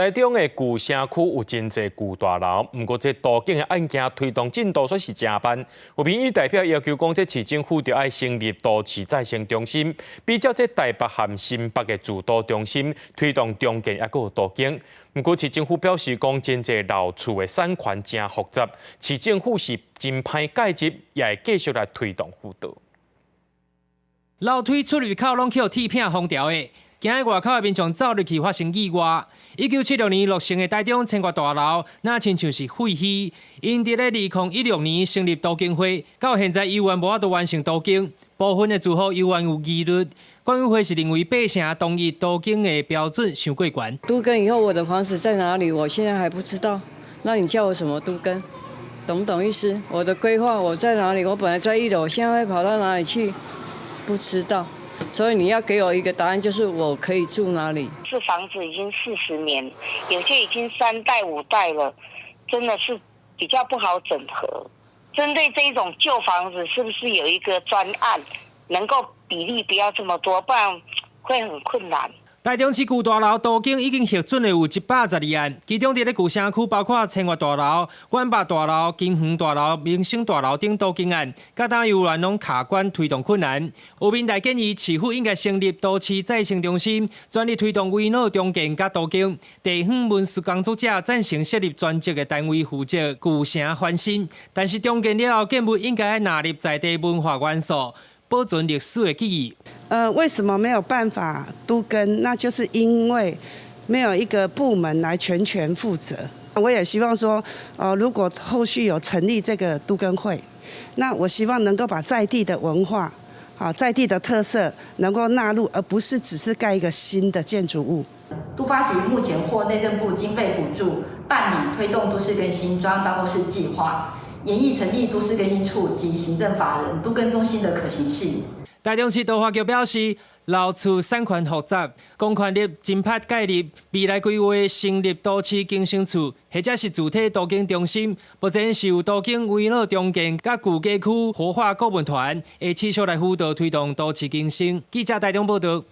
台中的旧城区有真侪旧大楼，不过这都更的案件推动进度却是真慢。有民意代表要求讲，这市政府就要成立都市再生中心，比较这台北和新北的诸都中心，推动重建也有途径。不过市政府表示讲，真侪老厝的产权真复杂，市政府是真歹介入，也会继续来推动辅导。楼梯出入口拢去铁片封条的。今日外口的民众走入去发生意外。1976年落成的台中千华大楼，那亲像是废墟。因伫咧2016年成立都更会，到现在依然无法度完成都更。部分的住户依然有疑虑。管委会是认为百姓同意都更的标准太过悬。都更以后，我的房子在哪里？我现在还不知道。那你叫我什么都更？懂不懂意思？我的规划我在哪里？我本来在1楼，现在会跑到哪里去？不知道。所以你要给我一个答案，就是我可以住哪里？这房子已经40年，有些已经3代5代了，真的是比较不好整合。针对这一种旧房子，是不是有一个专案，能够比例不要这么多，不然会很困难。台中市旧大楼都更已经核准的有112案，其中伫咧旧城区包括千华大楼、关北大楼、金园大楼、明星大楼等都更案，各单由员拢卡关推动困难。有民代建议市府应该成立都市再生中心，专力推动围绕重建甲都更。地方文书工作者赞成设立专职的单位负责旧城翻新，但是重建了后建物应该纳入在地文化元素。保存历史的记忆。为什么没有办法都更？那就是因为没有一个部门来全权负责。我也希望说，如果后续有成立这个都更会，那我希望能够把在地的文化、在地的特色能够纳入，而不是只是盖一个新的建筑物。都发局目前获内政部经费补助，办理推动都市更新专案办公室计划。研议成立都市更新处及行政法人都更中心的可行性。台中市都发局表示，老厝产权复杂，公权力真歹介入，未来规划成立都市更新处，或者是主体都更中心，目前是有都更围绕重建甲旧街区活化顾问团，会持续来辅导推动都市更新。记者台中报道。